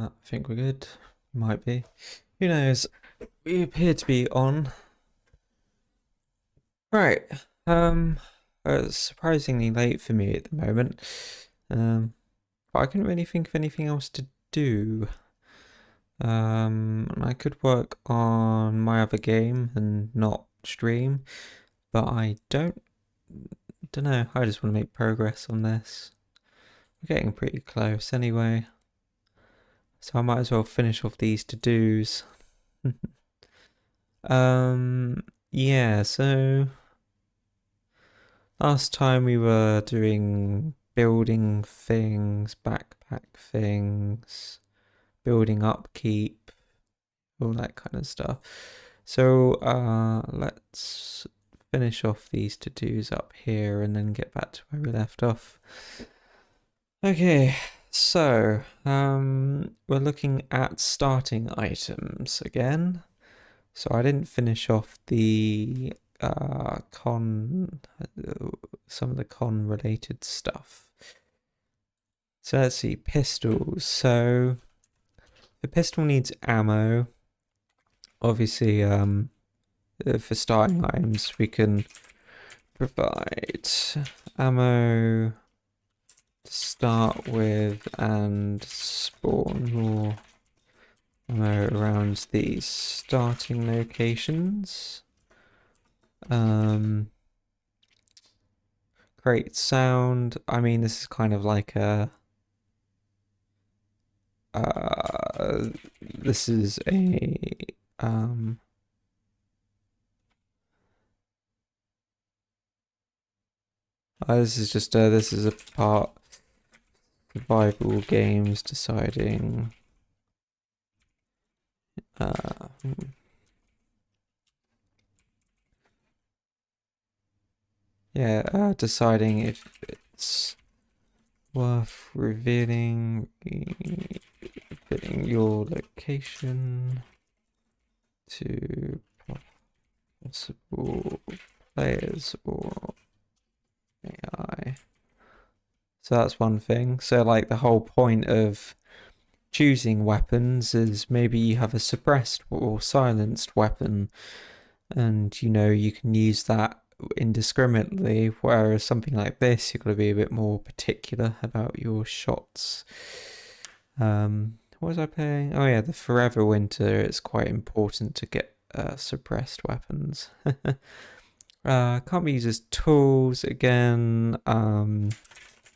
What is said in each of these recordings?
I think we're good. Might be. Who knows? We appear to be on. Right. Um, it's surprisingly late for me at the moment. But I couldn't really think of anything else to do. I could work on my other game and not stream, but I don't know. I just want to make progress on this. We're getting pretty close anyway. So I might as well finish off these to-dos. Yeah, so last time we were doing building things, backpack things, building upkeep, all that kind of stuff. So let's finish off these to-dos up here and then get back to where we left off. Okay, so we're looking at starting items again. So I didn't finish off the some of the con related stuff. So let's see, pistols. So the pistol needs ammo. Obviously, for starting items, we can provide ammo to start with and spawn more ammo around these starting locations. Create sound. I mean, this is kind of like a this is a this is just this is a part survival games deciding deciding if it's worth revealing your location to possible players or AI. So that's one thing. So like the whole point of choosing weapons is maybe you have a suppressed or silenced weapon and you can use that indiscriminately, whereas something like this you've got to be a bit more particular about your shots. What was I playing? Oh yeah, the Forever Winter. It's quite important to get suppressed weapons. Can't be used as tools again.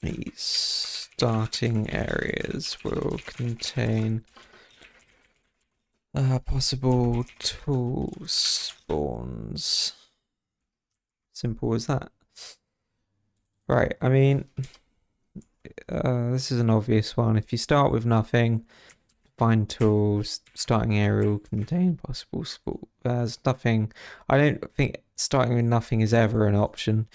These starting areas will contain possible tool spawns. Simple as that. Right, I mean, this is an obvious one. If you start with nothing, find tools, starting area will contain possible spawns. There's nothing. I don't think starting with nothing is ever an option.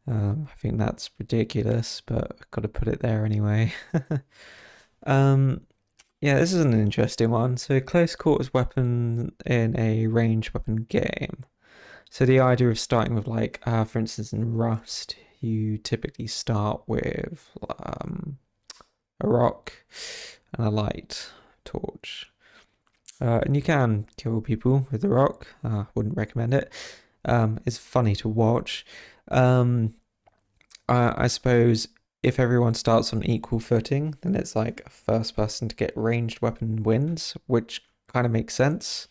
I think that's ridiculous, but I've got to put it there anyway. Yeah, this is an interesting one. So close quarters weapon in a ranged weapon game. So the idea of starting with like, for instance, in Rust, you typically start with a rock and a light torch. And you can kill people with the rock. Wouldn't recommend it. It's funny to watch. I suppose if everyone starts on equal footing, then it's like first person to get ranged weapon wins, which kind of makes sense.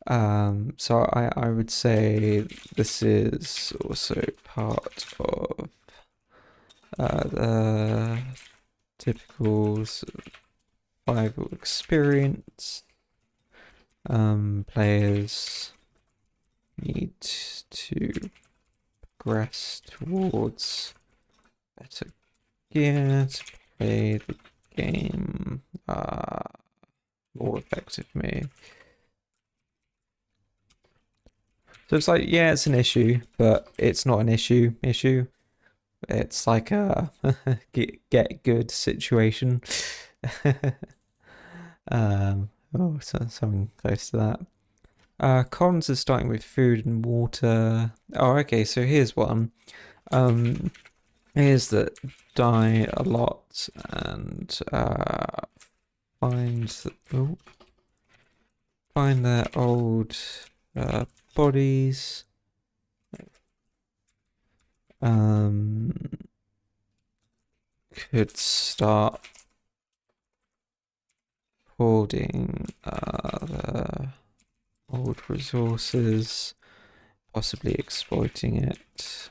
So I would say this is also part of the typical survival experience. Players need to progress towards better gear to play the game more effectively. So it's like, yeah, it's an issue, but it's not an issue. It's like a get good situation. So something close to that. Cons are starting with food and water. Oh, okay, so here's one. Here's that die a lot and find find their old bodies. Could start hoarding the old resources, possibly exploiting it.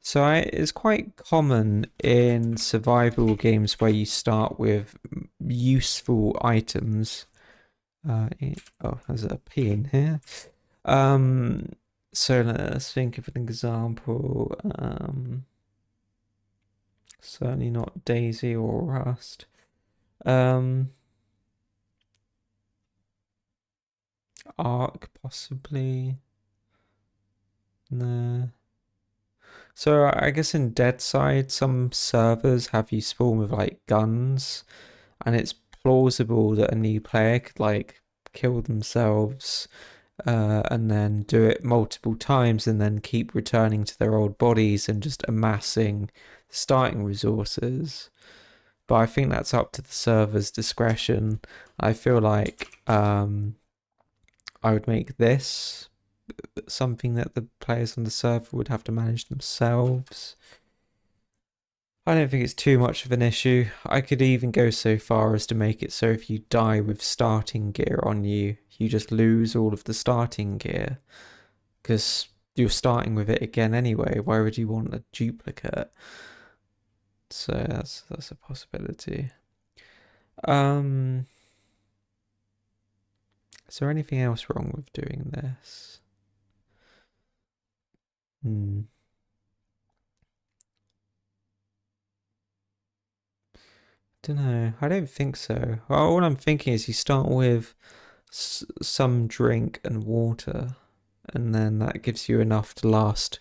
So it's quite common in survival games where you start with useful items. There's a P in here. So let's think of an example. Certainly not Daisy or Rust. Ark possibly. No. So I guess in Deadside, some servers have you spawn with like guns, and it's plausible that a new player could like kill themselves and then do it multiple times and then keep returning to their old bodies and just amassing starting resources. But I think that's up to the server's discretion. I feel like I would make this something that the players on the server would have to manage themselves. I don't think it's too much of an issue. I could even go so far as to make it so if you die with starting gear on you, you just lose all of the starting gear. Because you're starting with it again anyway. Why would you want a duplicate? So that's a possibility. Is there anything else wrong with doing this? Don't know. I don't think so. Well, all I'm thinking is you start with some drink and water, and then that gives you enough to last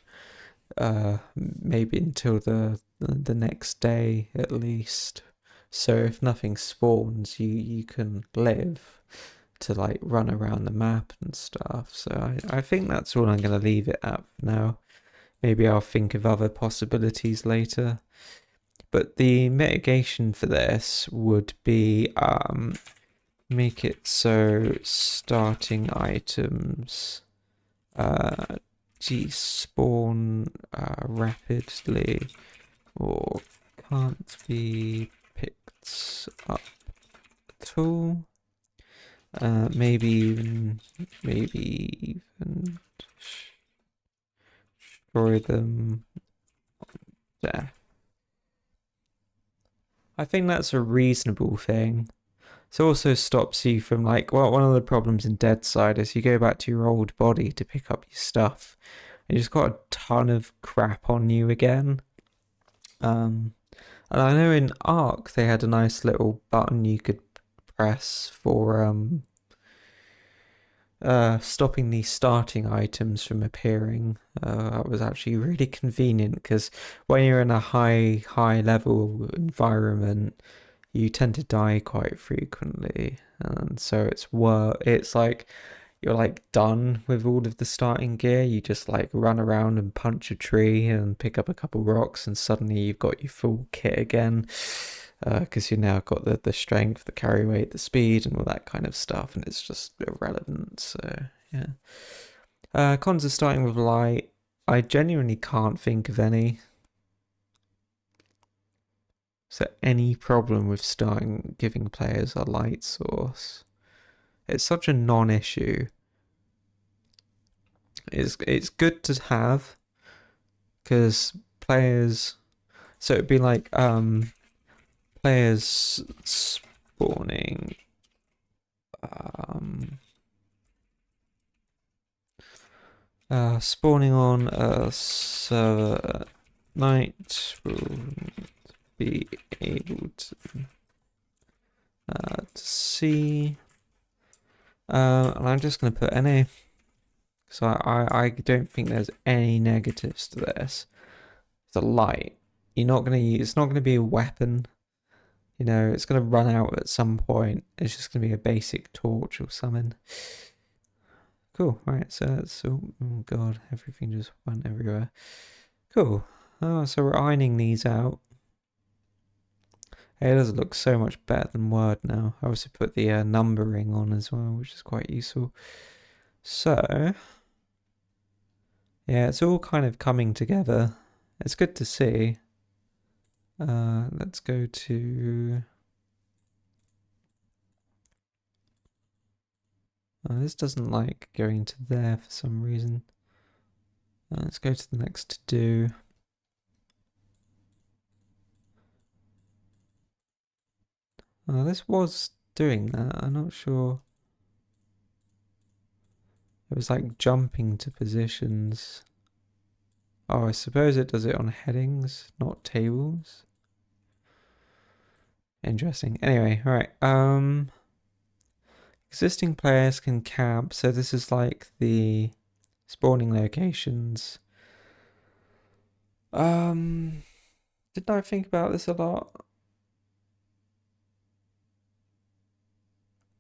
maybe until the next day at least. So if nothing spawns, you can live to like run around the map and stuff. So I think that's all I'm gonna leave it at for now. Maybe I'll think of other possibilities later. But the mitigation for this would be make it so starting items despawn rapidly or can't be picked up at all. Maybe even destroy them. Death. I think that's a reasonable thing. It also stops you from like, well, one of the problems in Deadside is you go back to your old body to pick up your stuff, and you just got a ton of crap on you again. And I know in Ark they had a nice little button you could press for stopping these starting items from appearing. That was actually really convenient because when you're in a high level environment, you tend to die quite frequently, and so it's like you're like done with all of the starting gear. You just like run around and punch a tree and pick up a couple rocks, and suddenly you've got your full kit again. Because you now got the strength, the carry weight, the speed, and all that kind of stuff, and it's just irrelevant. So yeah. Cons of starting with light. I genuinely can't think of any. Is there any problem with giving players a light source? It's such a non-issue. It's good to have because players. So it'd be like players spawning spawning on a server at night will be able to see. And I'm just going to put NA. So I don't think there's any negatives to this. The light. You're not going to use. It's not going to be a weapon. You know, it's going to run out at some point. It's just going to be a basic torch or something. Cool. Right. So that's oh god, everything just went everywhere. Cool. Oh, so we're ironing these out. Hey, it does look so much better than Word now. I also put the numbering on as well, which is quite useful. So, yeah, it's all kind of coming together. It's good to see. Let's go to... this doesn't like going to there for some reason. Let's go to the next to do. This was doing that. I'm not sure. It was like jumping to positions. Oh, I suppose it does it on headings, not tables. Interesting. Anyway, all right. Existing players can camp. So this is like the spawning locations. Didn't I think about this a lot?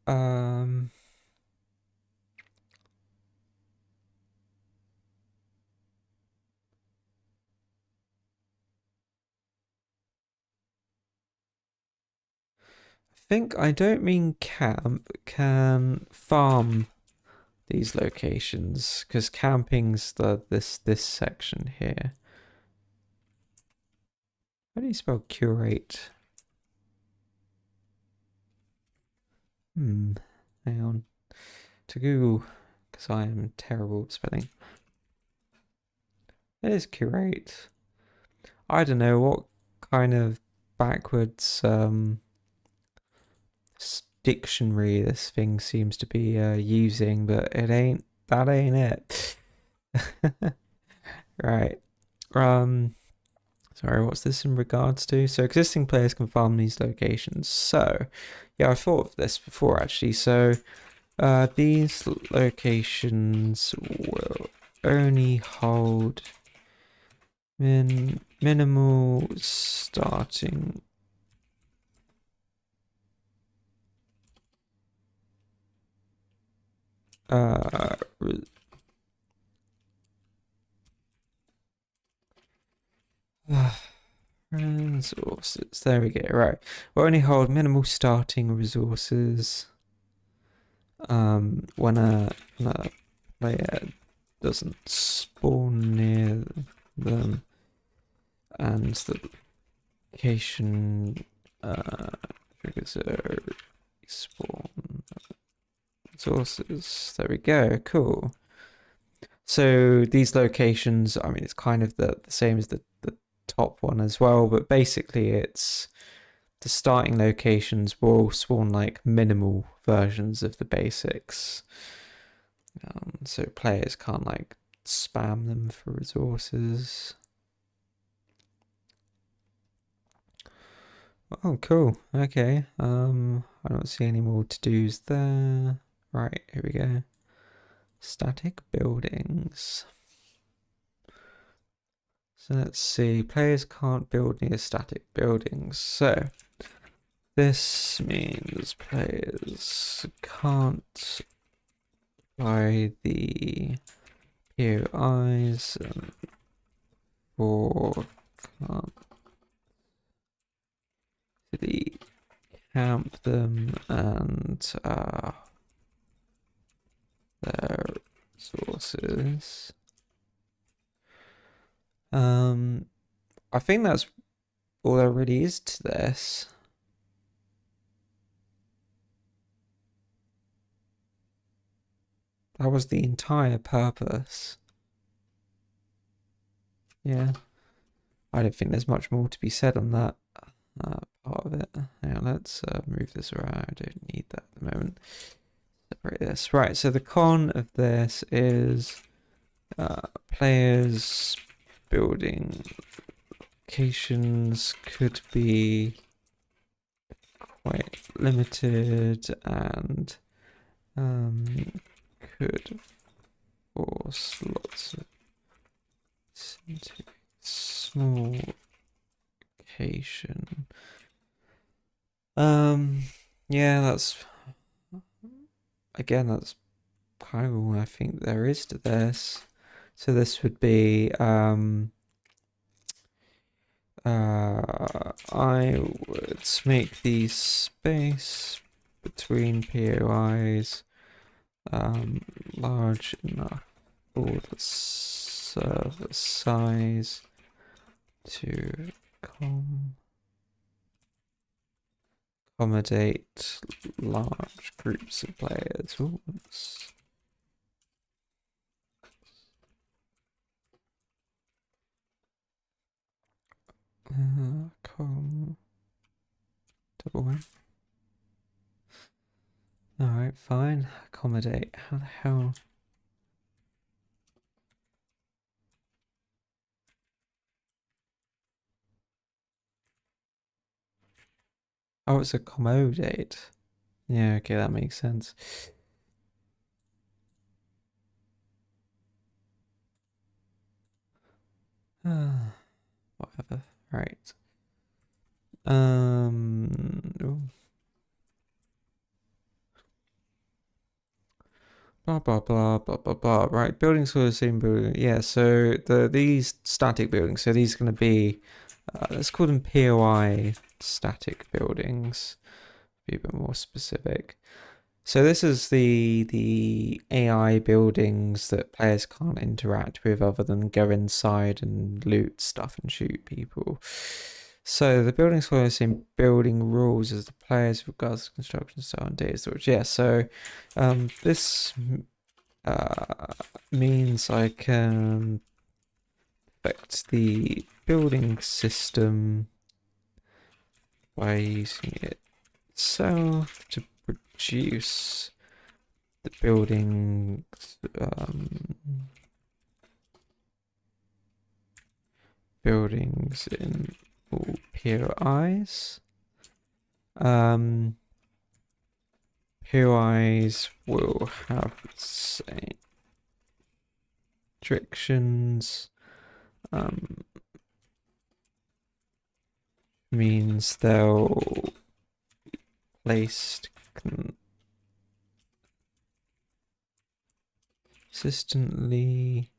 Um, I don't mean camp, can farm these locations because camping's this section here. How do you spell curate? Hang on. To Google, because I am terrible at spelling. It is curate. I don't know what kind of backwards dictionary this thing seems to be using, but that ain't it. Right. Sorry, what's this in regards to? So existing players can farm these locations. So, yeah, I thought of this before actually. So, these locations will only hold minimal starting resources. There we go. Right. Will only hold minimal starting resources. When a player doesn't spawn near them, and the location triggers a spawn resources. There we go. Cool. So these locations, I mean, it's kind of the same as the top one as well, but basically it's the starting locations will spawn like minimal versions of the basics. So players can't like spam them for resources. Oh, cool. Okay. I don't see any more to-dos there. Right, here we go. Static buildings. So let's see. Players can't build near static buildings. So this means players can't buy the POIs or can't really camp them and their sources. I think that's all there really is to this. That was the entire purpose. Yeah. I don't think there's much more to be said on that part of it. Now let's move this around. I don't need that at the moment. Separate this. Right, so the con of this is players building locations could be quite limited and could force lots of into small location. Yeah, that's kind of all I think there is to this. So this would be I would make the space between POIs large enough for the server size to accommodate large groups of players. Ooh, double one. Alright, fine. Accommodate. How the hell? Oh, it's accommodate. Yeah, okay, that makes sense. Whatever. Right. Ooh. Blah blah blah blah blah blah. Right, buildings for the same building. Yeah, so these static buildings. So these are going to be let's call them POI static buildings. Be a bit more specific. So this is the AI buildings that players can't interact with other than go inside and loot stuff and shoot people. So the buildings follow the same building rules as the players with regards to construction style and data storage. Yeah, so this means I can affect the building system by using it itself to produce the buildings buildings in all POIs. POIs will have the same restrictions. Means they'll be placed consistently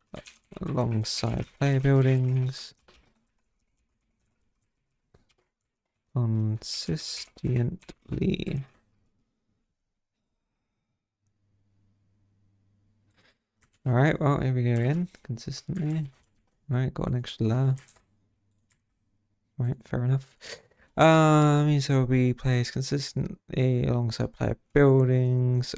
alongside player buildings. Consistently. Alright, well, here we go again. Consistently. Right, got an extra layer. Right, fair enough. Means there will be players consistently alongside player buildings.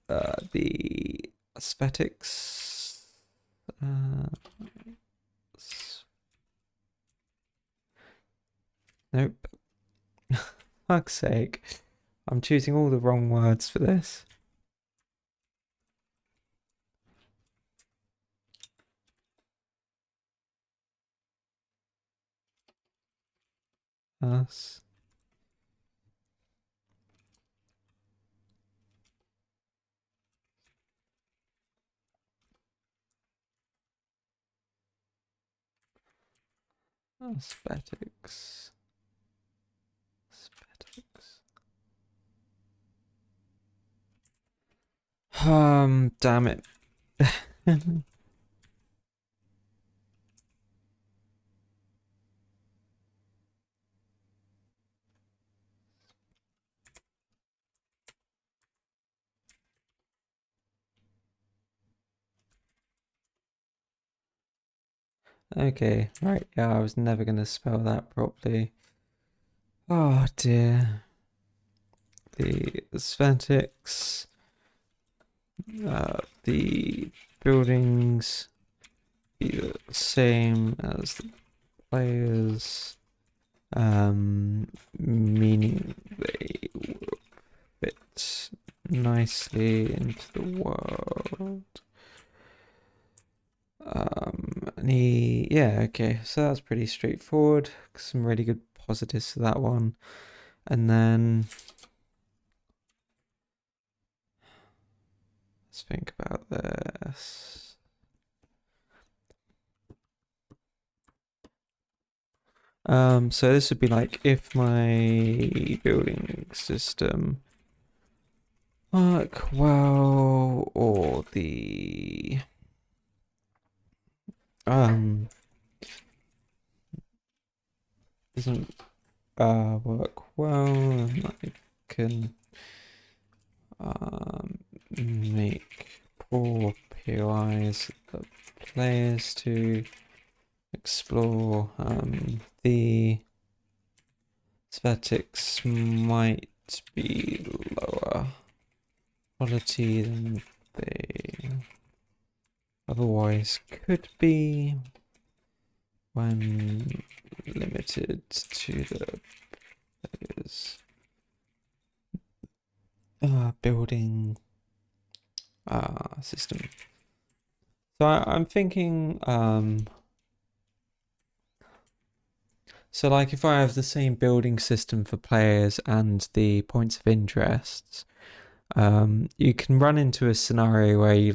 The aesthetics. Nope. Fuck's sake. I'm choosing all the wrong words for this. Us. Aesthetics. Aesthetics. Damn it. Okay, right, yeah, I was never gonna spell that properly. Oh dear. The aesthetics, the buildings be the same as the players, meaning they will fit nicely into the world. Yeah, okay, so that's pretty straightforward. Some really good positives to that one. And then let's think about this. So this would be like if my building system work well, or the doesn't work well, and I can make poor POIs for players to explore. The aesthetics might be lower quality than they otherwise could be when limited to the player's building system. So I'm thinking, so like if I have the same building system for players and the points of interest, you can run into a scenario where you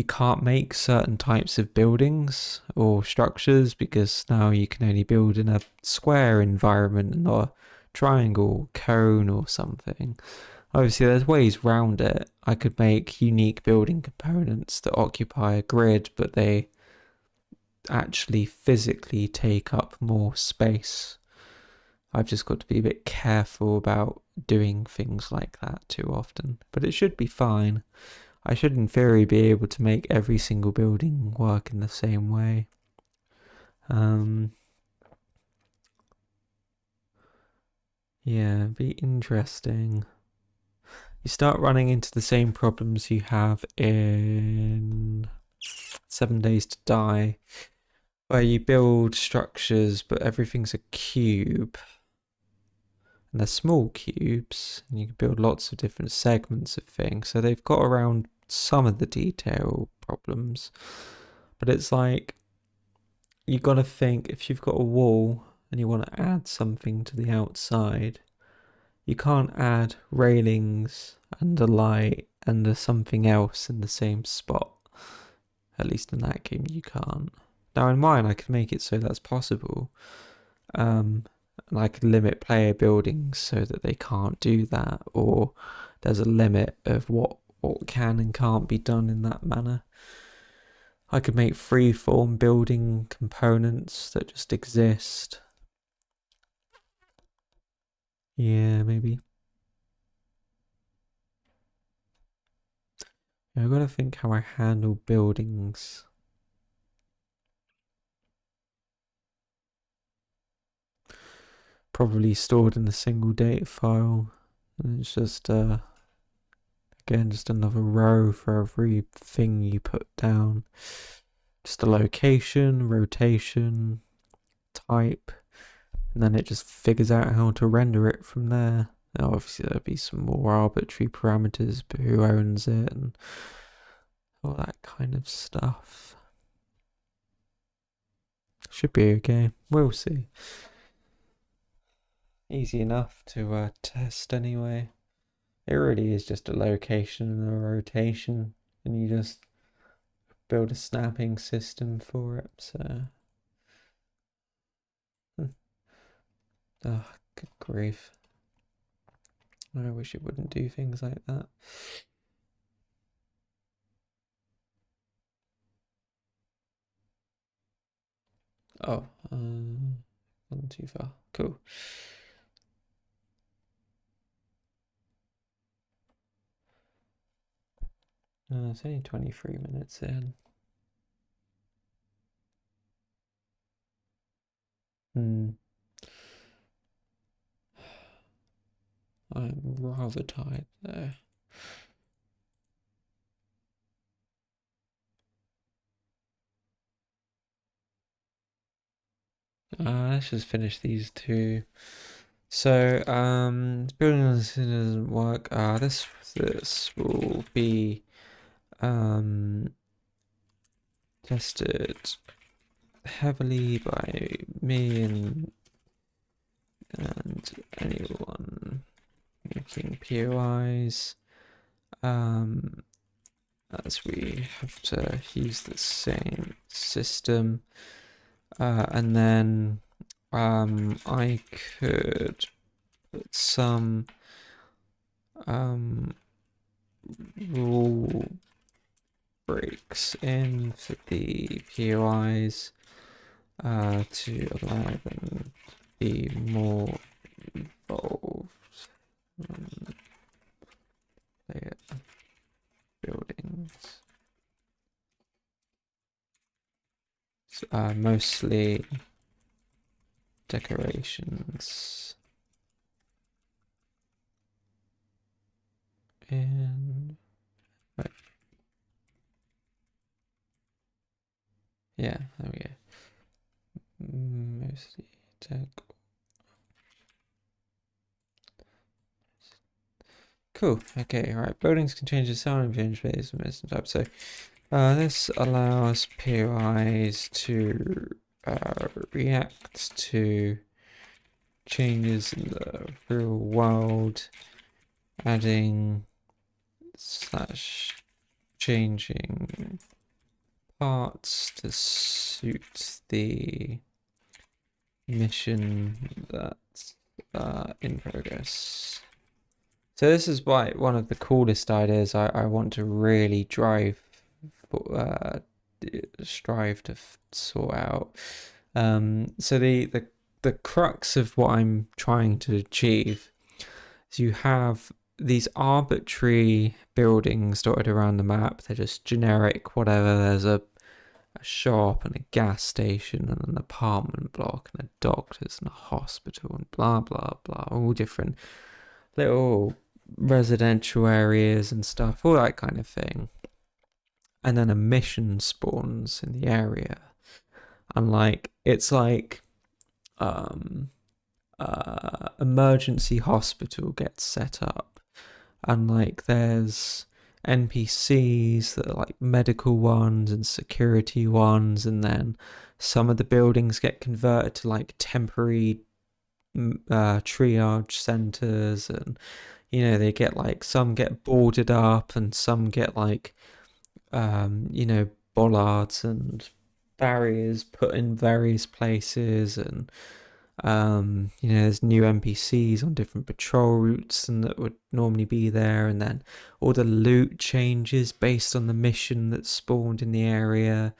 can't make certain types of buildings or structures because now you can only build in a square environment, not a triangle, cone, or something. Obviously, there's ways around it. I could make unique building components that occupy a grid, but they actually physically take up more space. I've just got to be a bit careful about doing things like that too often. But it should be fine. I should, in theory, be able to make every single building work in the same way. Yeah, be interesting. You start running into the same problems you have in 7 Days to Die, where you build structures, but everything's a cube. And they're small cubes, and you can build lots of different segments of things. So they've got around some of the detail problems. But it's like, you got to think, if you've got a wall and you want to add something to the outside, you can't add railings and a light and a something else in the same spot. At least in that game you can't. Now in mine I can make it so that's possible. And I can limit player buildings so that they can't do that, or there's a limit of what can and can't be done in that manner. I could make free-form building components that just exist. Yeah, maybe. Yeah, I've got to think how I handle buildings. Probably stored in a single data file. And it's just, again, just another row for every thing you put down. Just a location, rotation, type, and then it just figures out how to render it from there. Now, obviously, there'll be some more arbitrary parameters, but who owns it and all that kind of stuff. Should be okay. We'll see. Easy enough to test anyway. It really is just a location and a rotation, and you just build a snapping system for it. So, oh, good grief! I wish it wouldn't do things like that. Oh, not too far. Cool. It's only 23 minutes in. I'm rather tired there. Let's just finish these two. So, building this doesn't work. This will be tested heavily by me and anyone making POIs. As we have to use the same system, and then I could put some rule breaks in for the POIs to allow them to be more involved. Layer buildings. Mostly decorations. And right. Yeah, there we go. Mostly tech. Cool. Okay. All right. Buildings can change the sound and change phase and most type. So this allows POIs to react to changes in the real world, adding / changing parts to suit the mission that's in progress. So this is why one of the coolest ideas I want to really strive to sort out. So the crux of what I'm trying to achieve is you have these arbitrary buildings dotted around the map. They're just generic, whatever. There's a shop and a gas station and an apartment block and a doctor's and a hospital and blah blah blah, all different little residential areas and stuff, all that kind of thing. And then a mission spawns in the area, and like it's like emergency hospital gets set up, and like there's NPCs that are like medical ones and security ones, and then some of the buildings get converted to like temporary triage centers, and you know they get like some get boarded up and some get like you know bollards and barriers put in various places, and you know there's new NPCs on different patrol routes and that would normally be there, and then all the loot changes based on the mission that's spawned in the area,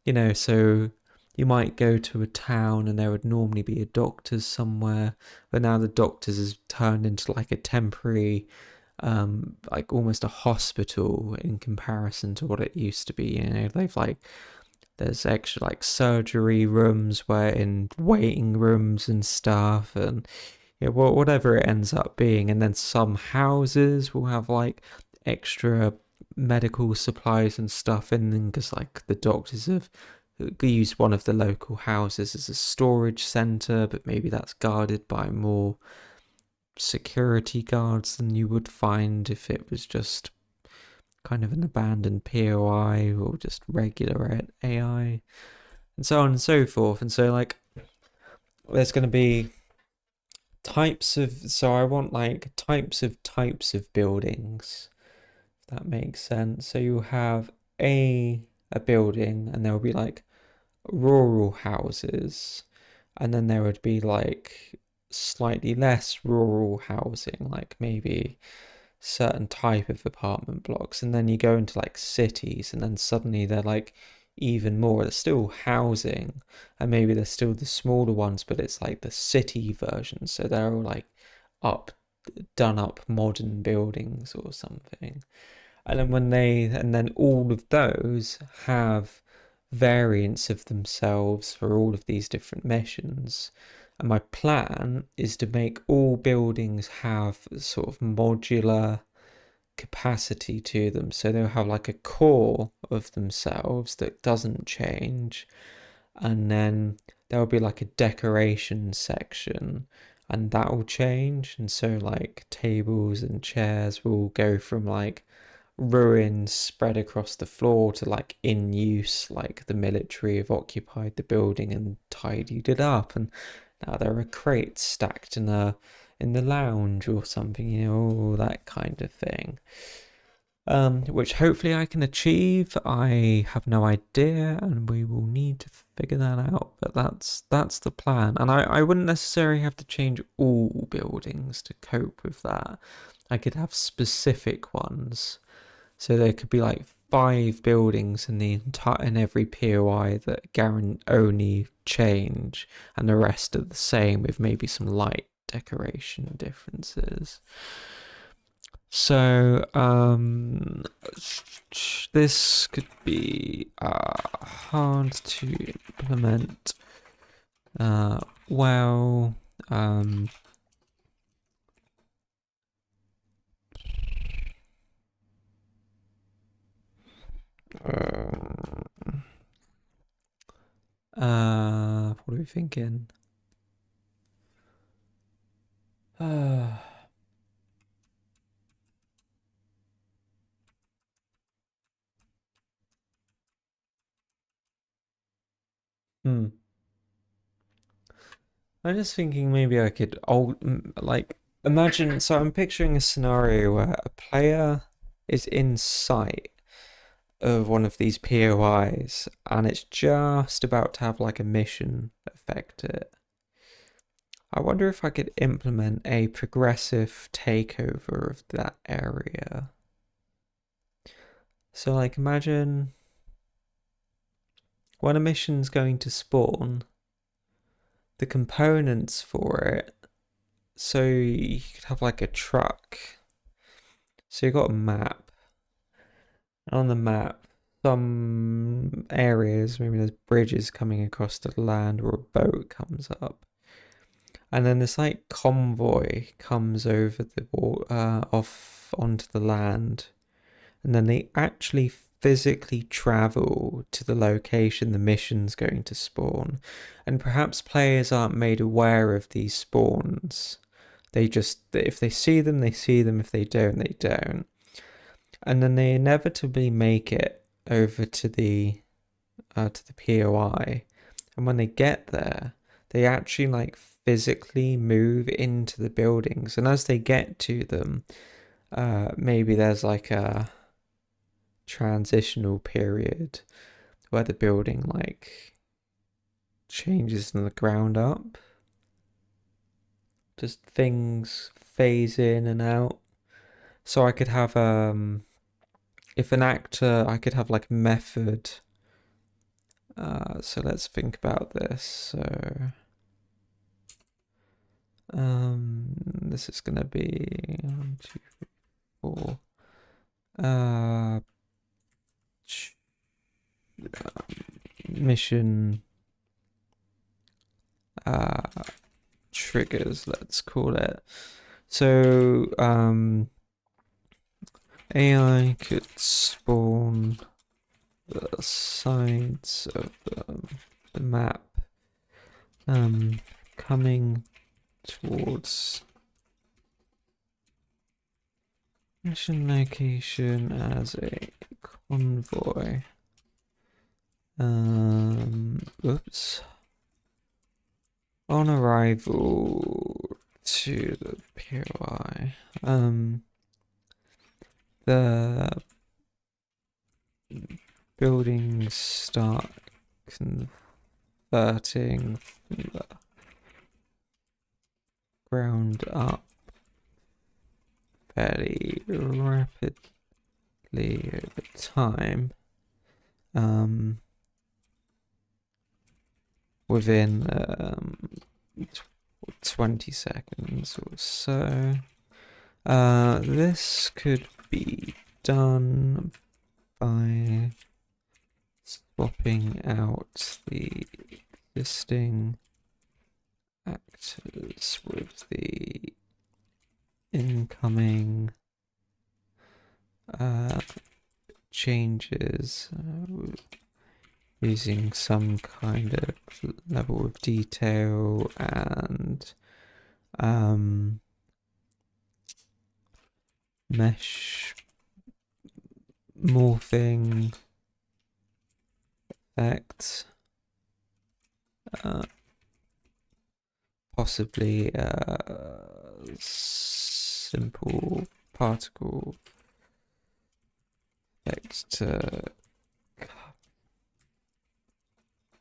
you know. So you might go to a town and there would normally be a doctor's somewhere, but now the doctor's has turned into like a temporary like almost a hospital in comparison to what it used to be. You know, they've like there's extra like surgery rooms where in waiting rooms and stuff, and yeah, whatever it ends up being. And then some houses will have like extra medical supplies and stuff in them because like the doctors have used one of the local houses as a storage center, but maybe that's guarded by more security guards than you would find if it was just kind of an abandoned POI or just regular AI, and so on and so forth. And so like there's going to be types of, so I want like types of buildings, if that makes sense. So you have a building and there will be like rural houses, and then there would be like slightly less rural housing, like maybe certain type of apartment blocks, and then you go into like cities and then suddenly they're like even more, there's still housing and maybe there's still the smaller ones, but it's like the city version, so they're all like done up modern buildings or something. And then all of those have variants of themselves for all of these different missions. And my plan is to make all buildings have sort of modular capacity to them. So they'll have like a core of themselves that doesn't change. And then there'll be like a decoration section and that will change. And so like tables and chairs will go from like ruins spread across the floor to like in use, like the military have occupied the building and tidied it up, and now there are crates stacked in the lounge or something, you know, all that kind of thing. Which hopefully I can achieve. I have no idea, and we will need to figure that out. But that's the plan, and I wouldn't necessarily have to change all buildings to cope with that. I could have specific ones, so there could be like 5 buildings in the in every POI that only change, and the rest are the same with maybe some light decoration differences. So this could be hard to implement well. What are we thinking? I'm just thinking maybe I could like imagine. So I'm picturing a scenario where a player is in sight of one of these POIs and it's just about to have like a mission affect it. I wonder if I could implement a progressive takeover of that area. So like imagine when a mission's going to spawn, the components for it, so you could have like a truck. So you've got a map. On the map, some areas, maybe there's bridges coming across the land or a boat comes up. And then this like convoy comes over the off onto the land. And then they actually physically travel to the location the mission's going to spawn. And perhaps players aren't made aware of these spawns. They just, if they see them, they see them. If they don't, they don't. And then they inevitably make it over to the POI. And when they get there, they actually like physically move into the buildings. And as they get to them, maybe there's like a transitional period where the building like changes from the ground up. Just things phase in and out. So I could have if an actor, I could have like method. So let's think about this. So this is gonna be 1, 2, 3, 4. Mission triggers, let's call it. So AI could spawn the sides of the map coming towards mission location as a convoy. Oops. On arrival to the POI, the buildings start converting from the ground up fairly rapidly over time. Within 20 seconds or so. This could be done by swapping out the existing actors with the incoming changes, using some kind of level of detail and mesh morphing effect, possibly simple particle effect to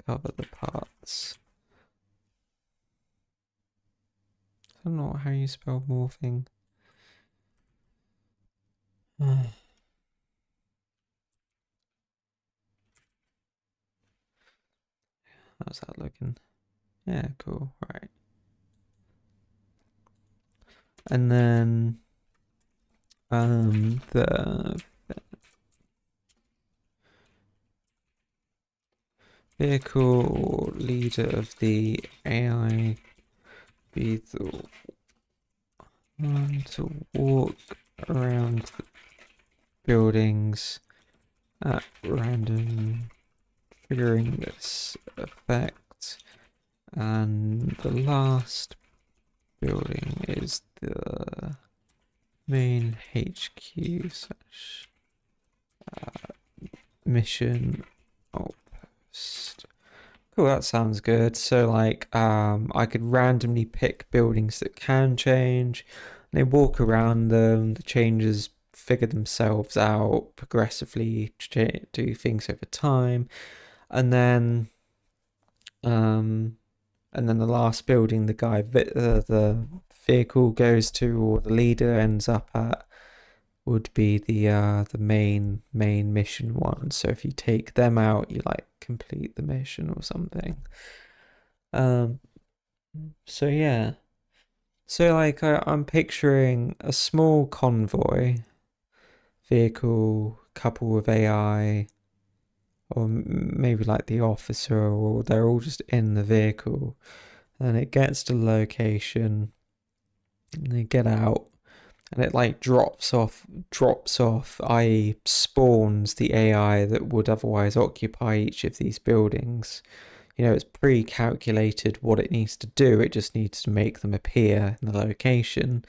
cover the parts. I don't know how you spell morphing. How's that looking? Yeah, cool. Right. And then the vehicle leader of the AI be the one to walk around the buildings at random, triggering this effect. And the last building is the main HQ slash mission outpost. Cool, that sounds good. So like I could randomly pick buildings that can change. They walk around them, the changes figure themselves out progressively, do things over time. Um and then the last building the vehicle goes to, or the leader ends up at, would be the main mission one. So if you take them out, you like complete the mission or something. Um, so yeah. So like I'm picturing a small convoy vehicle, couple of AI, or maybe like the officer, or they're all just in the vehicle, and it gets to the location, and they get out, and it like drops off, i.e. spawns the AI that would otherwise occupy each of these buildings. You know, it's pre-calculated what it needs to do. It just needs to make them appear in the location.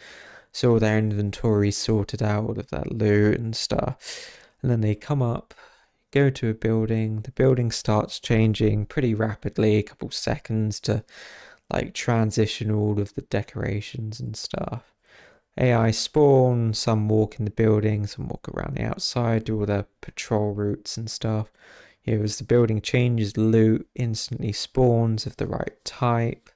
So all their inventory's sorted out of that loot and stuff. And then they come up, go to a building. The building starts changing pretty rapidly, a couple seconds to like transition all of the decorations and stuff. AI spawn, some walk in the building, some walk around the outside, do all their patrol routes and stuff. You know, as the building changes, loot instantly spawns of the right type.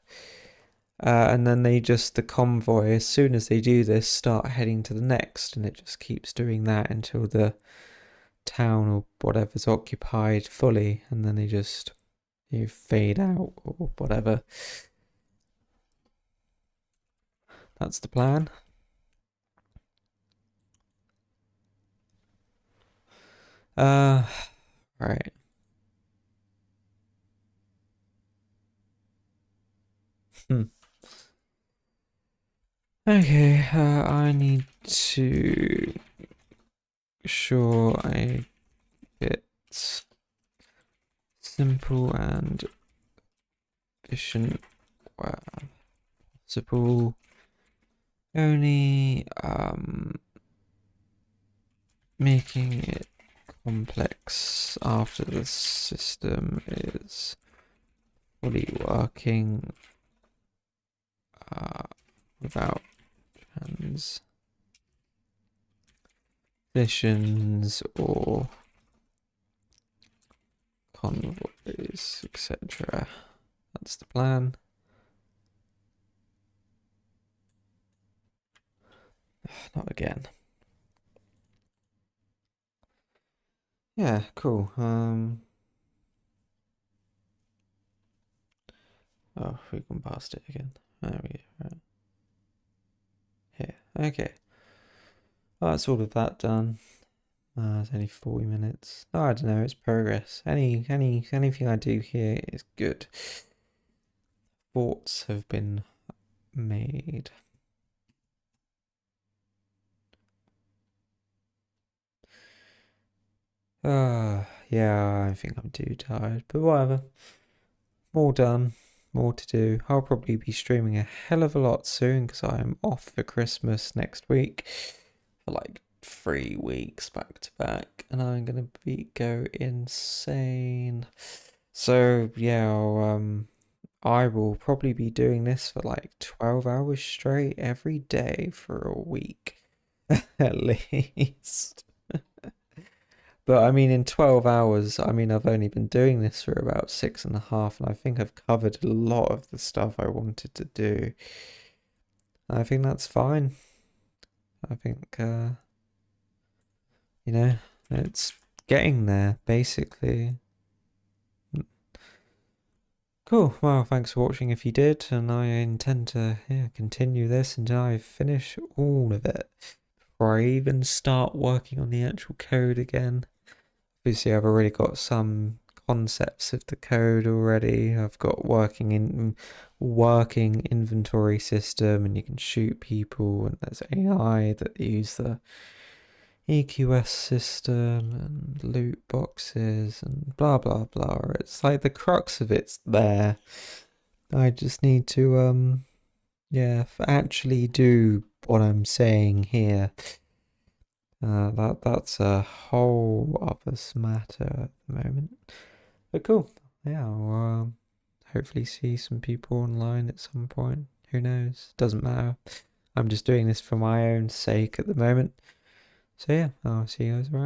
And then the convoy, as soon as they do this, start heading to the next, and it just keeps doing that until the town or whatever's occupied fully, and then they just fade out or whatever. That's the plan. Right. Hmm. Okay, I need to sure I get simple and efficient possible. Only making it complex after the system is fully working without transitions or convoys, etc. That's the plan. Not again. Yeah, cool. Oh, we can past it again. There we go. Right. Here. Okay. Oh, that's all of that done. It's only 40 minutes. Oh, I don't know, it's progress. Anything I do here is good. Thoughts have been made. Yeah, I think I'm too tired, but whatever. More done, more to do. I'll probably be streaming a hell of a lot soon because I'm off for Christmas next week for like 3 weeks back to back, and I'm gonna go insane. So yeah, I will probably be doing this for like 12 hours straight every day for a week at least. But I mean, in 12 hours, I mean, I've only been doing this for about 6.5, and I think I've covered a lot of the stuff I wanted to do. I think that's fine. I think, it's getting there, basically. Cool. Well, thanks for watching if you did, and I intend to continue this until I finish all of it before I even start working on the actual code again. Obviously, I've already got some concepts of the code already. I've got working inventory system, and you can shoot people, and there's AI that use the EQS system and loot boxes and blah blah blah. It's like the crux of it's there. I just need to actually do what I'm saying here. That's a whole other matter at the moment. But cool. Yeah, I'll hopefully see some people online at some point. Who knows? Doesn't matter. I'm just doing this for my own sake at the moment. So yeah, I'll see you guys around.